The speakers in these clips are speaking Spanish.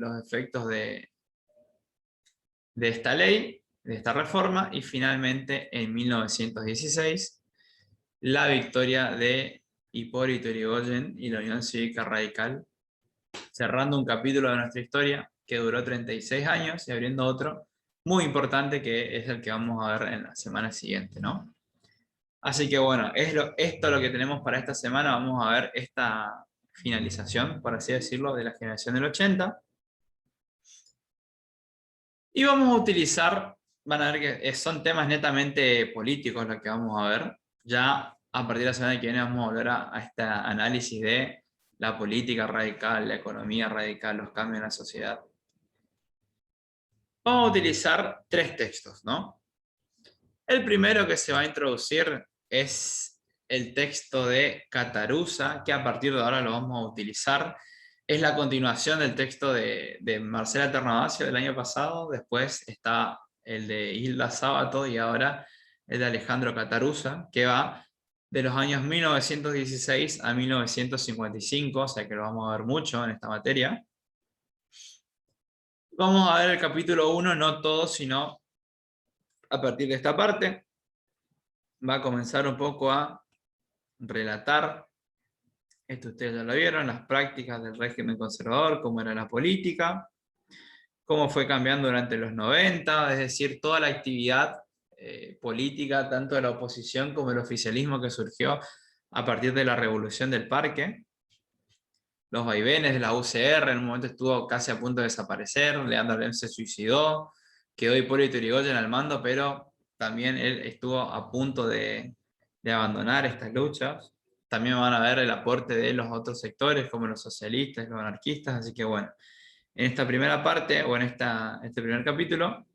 los efectos de esta ley, de esta reforma, y finalmente en 1916 la victoria de Hipólito Yrigoyen y la Unión Cívica Radical, cerrando un capítulo de nuestra historia que duró 36 años y abriendo otro muy importante que es el que vamos a ver en la semana siguiente, ¿no? Así que bueno, esto es lo que tenemos para esta semana. Vamos a ver esta finalización, por así decirlo, de la generación del 80. Y vamos a utilizar, van a ver que son temas netamente políticos los que vamos a ver. Ya a partir de la semana que viene vamos a volver a este análisis de la política radical, la economía radical, los cambios en la sociedad. Vamos a utilizar 3 textos, ¿no? El primero que se va a introducir es el texto de Catarusa, que a partir de ahora lo vamos a utilizar. Es la continuación del texto de Marcela Ternavasio del año pasado, después está el de Hilda Sábato y ahora el de Alejandro Catarusa, que va de los años 1916 a 1955, o sea que lo vamos a ver mucho en esta materia. Vamos a ver el capítulo 1, no todo, sino a partir de esta parte. Va a comenzar un poco a relatar, esto ustedes ya lo vieron, las prácticas del régimen conservador, cómo era la política, cómo fue cambiando durante los 90, es decir, toda la actividad política, tanto de la oposición como del oficialismo que surgió a partir de la Revolución del Parque, los vaivenes de la UCR, en un momento estuvo casi a punto de desaparecer, Leandro Alem se suicidó, quedó Hipólito Yrigoyen al mando, pero también él estuvo a punto de abandonar estas luchas. También van a ver el aporte de los otros sectores, como los socialistas, los anarquistas, así que bueno, en esta primera parte, o en este primer capítulo,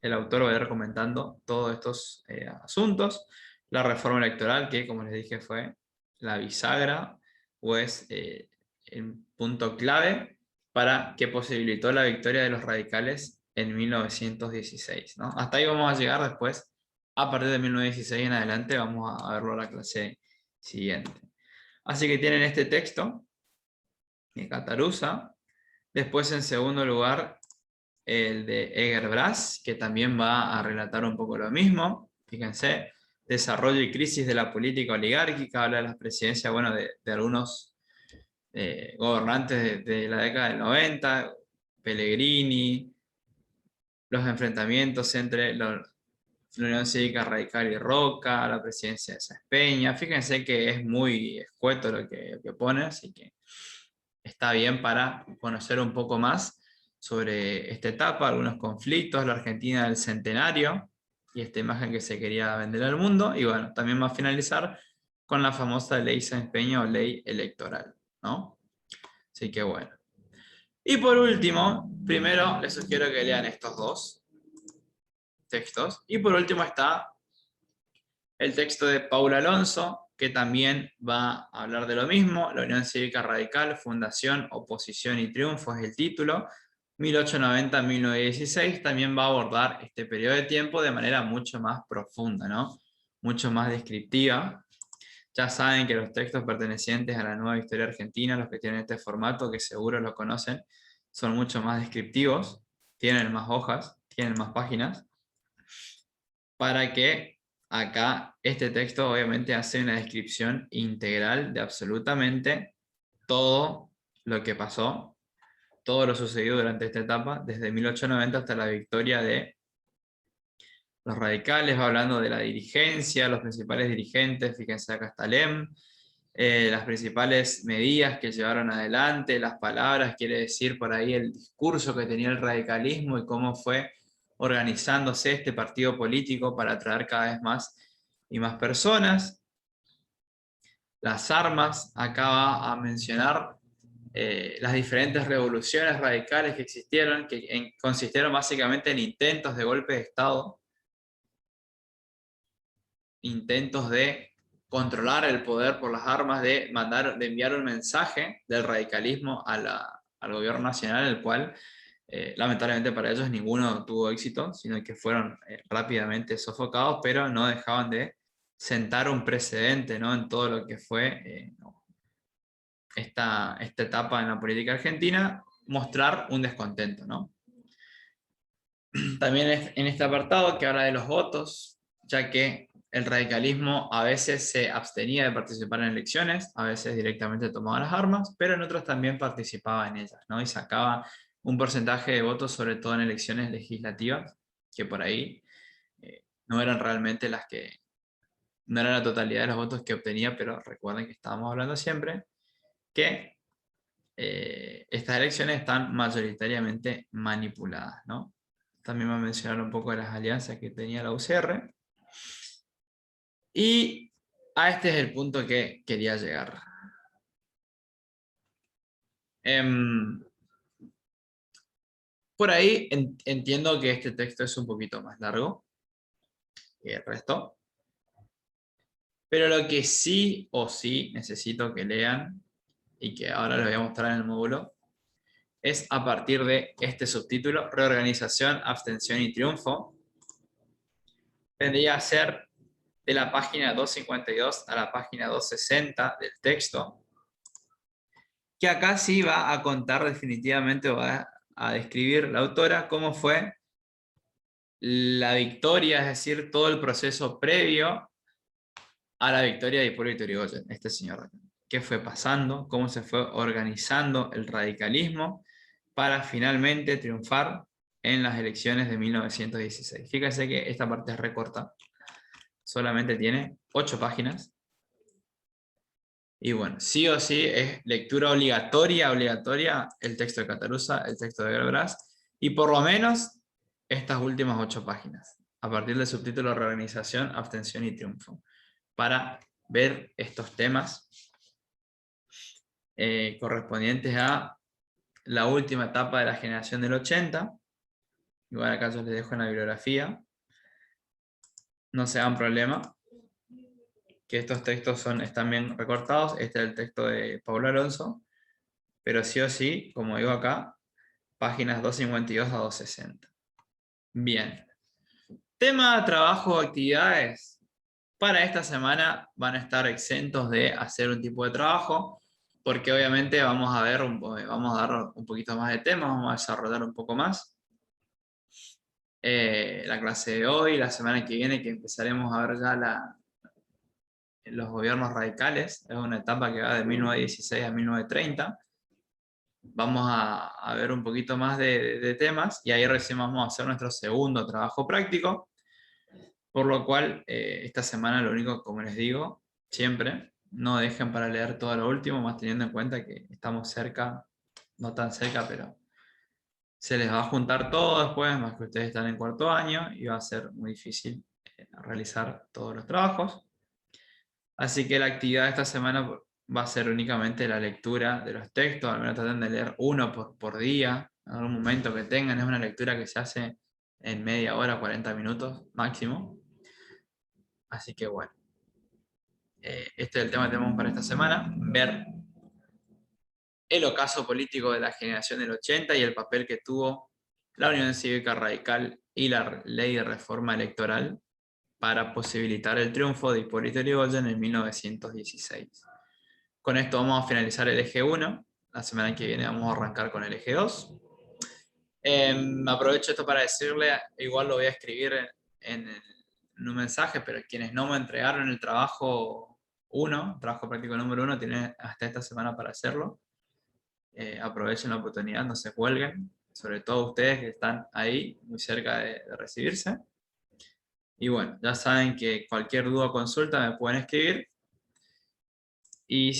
el autor va a ir comentando todos estos asuntos, la reforma electoral, que como les dije fue la bisagra, o es el punto clave para que posibilitó la victoria de los radicales en 1916, ¿no? Hasta ahí vamos a llegar después, a partir de 1916 en adelante, vamos a verlo en la clase siguiente. Así que tienen este texto de Catarusa, después en segundo lugar el de Eger Brass, que también va a relatar un poco lo mismo. Fíjense, desarrollo y crisis de la política oligárquica, habla de las presidencias, bueno, de algunos gobernantes de la década del 90, Pellegrini, los enfrentamientos entre la Unión Cívica Radical y Roca, la presidencia de Sáenz Peña. Fíjense que es muy escueto lo que pone, así que está bien para conocer un poco más sobre esta etapa, algunos conflictos, la Argentina del centenario, y esta imagen que se quería vender al mundo, y bueno, también va a finalizar con la famosa ley Sáenz Peña o ley electoral, ¿no? Así que bueno. Y por último, primero les sugiero que lean estos 2 textos, y por último está el texto de Paula Alonso, que también va a hablar de lo mismo, la Unión Cívica Radical, Fundación, Oposición y Triunfo es el título, 1890-1916, también va a abordar este periodo de tiempo de manera mucho más profunda, ¿no? Mucho más descriptiva. Ya saben que los textos pertenecientes a la Nueva Historia Argentina, los que tienen este formato, que seguro lo conocen, son mucho más descriptivos, tienen más hojas, tienen más páginas, para que acá este texto obviamente hace una descripción integral de absolutamente todo lo que pasó, todo lo sucedido durante esta etapa, desde 1890 hasta la victoria de los radicales, va hablando de la dirigencia, los principales dirigentes, fíjense acá está Lem, las principales medidas que llevaron adelante, las palabras, quiere decir por ahí el discurso que tenía el radicalismo y cómo fue organizándose este partido político para atraer cada vez más y más personas. Las armas, acá va a mencionar las diferentes revoluciones radicales que existieron, que consistieron básicamente en intentos de golpe de Estado, intentos de controlar el poder por las armas, de enviar un mensaje del radicalismo al gobierno nacional, el cual lamentablemente para ellos ninguno tuvo éxito, sino que fueron rápidamente sofocados, pero no dejaban de sentar un precedente, ¿no? En todo lo que fue esta etapa en la política argentina, mostrar un descontento, ¿no? También en este apartado que habla de los votos, ya que el radicalismo a veces se abstenía de participar en elecciones, a veces directamente tomaba las armas, pero en otros también participaba en ellas, ¿no? Y sacaba un porcentaje de votos, sobre todo en elecciones legislativas, que por ahí no eran realmente no era la totalidad de los votos que obtenía, pero recuerden que estábamos hablando siempre que estas elecciones están mayoritariamente manipuladas, ¿no? También va a mencionar un poco de las alianzas que tenía la UCR. Y este es el punto que quería llegar. Por ahí entiendo que este texto es un poquito más largo que el resto, pero lo que sí o sí necesito que lean, y que ahora les voy a mostrar en el módulo, es a partir de este subtítulo, reorganización, abstención y triunfo. Vendría a ser de la página 252 a la página 260 del texto, que acá sí va a contar definitivamente, va a describir la autora cómo fue la victoria, es decir, todo el proceso previo a la victoria de Hipólito Yrigoyen, este señor. ¿Qué fue pasando? ¿Cómo se fue organizando el radicalismo para finalmente triunfar en las elecciones de 1916? Fíjense que esta parte es recorta, solamente tiene 8 páginas. Y bueno, sí o sí es lectura obligatoria el texto de Catarusa, el texto de Gelbras, y por lo menos estas últimas 8 páginas, a partir del subtítulo Reorganización, Abstención y Triunfo, para ver estos temas correspondientes a la última etapa de la generación del 80. Igual acá yo les dejo en la bibliografía, no se hagan problema, que estos textos están bien recortados. Este es el texto de Pablo Alonso, pero sí o sí, como digo acá, páginas 252 a 260. Bien. Tema, trabajo, actividades. Para esta semana van a estar exentos de hacer un tipo de trabajo, porque obviamente vamos a dar un poquito más de temas, vamos a desarrollar un poco más. La clase de hoy, la semana que viene, que empezaremos a ver ya los gobiernos radicales, es una etapa que va de 1916 a 1930. Vamos a ver un poquito más de temas y ahí recién vamos a hacer nuestro segundo trabajo práctico, por lo cual esta semana lo único, como les digo, siempre, no dejen para leer todo lo último, más teniendo en cuenta que estamos cerca, no tan cerca, pero se les va a juntar todo después, más que ustedes están en cuarto año y va a ser muy difícil realizar todos los trabajos. Así que la actividad de esta semana va a ser únicamente la lectura de los textos, al menos traten de leer uno por día, en algún momento que tengan. Es una lectura que se hace en media hora, 40 minutos máximo. Así que bueno, este es el tema que tenemos para esta semana, ver el ocaso político de la generación del 80 y el papel que tuvo la Unión Cívica Radical y la Ley de Reforma Electoral para posibilitar el triunfo de Hipólito Yrigoyen en 1916. Con esto vamos a finalizar el eje 1. La semana que viene vamos a arrancar con el eje 2. Aprovecho esto para decirle, igual lo voy a escribir en un mensaje, pero quienes no me entregaron el trabajo trabajo práctico número 1, tienen hasta esta semana para hacerlo. Aprovechen la oportunidad, no se cuelguen, sobre todo ustedes que están ahí, muy cerca de recibirse. Y bueno, ya saben que cualquier duda o consulta me pueden escribir. Y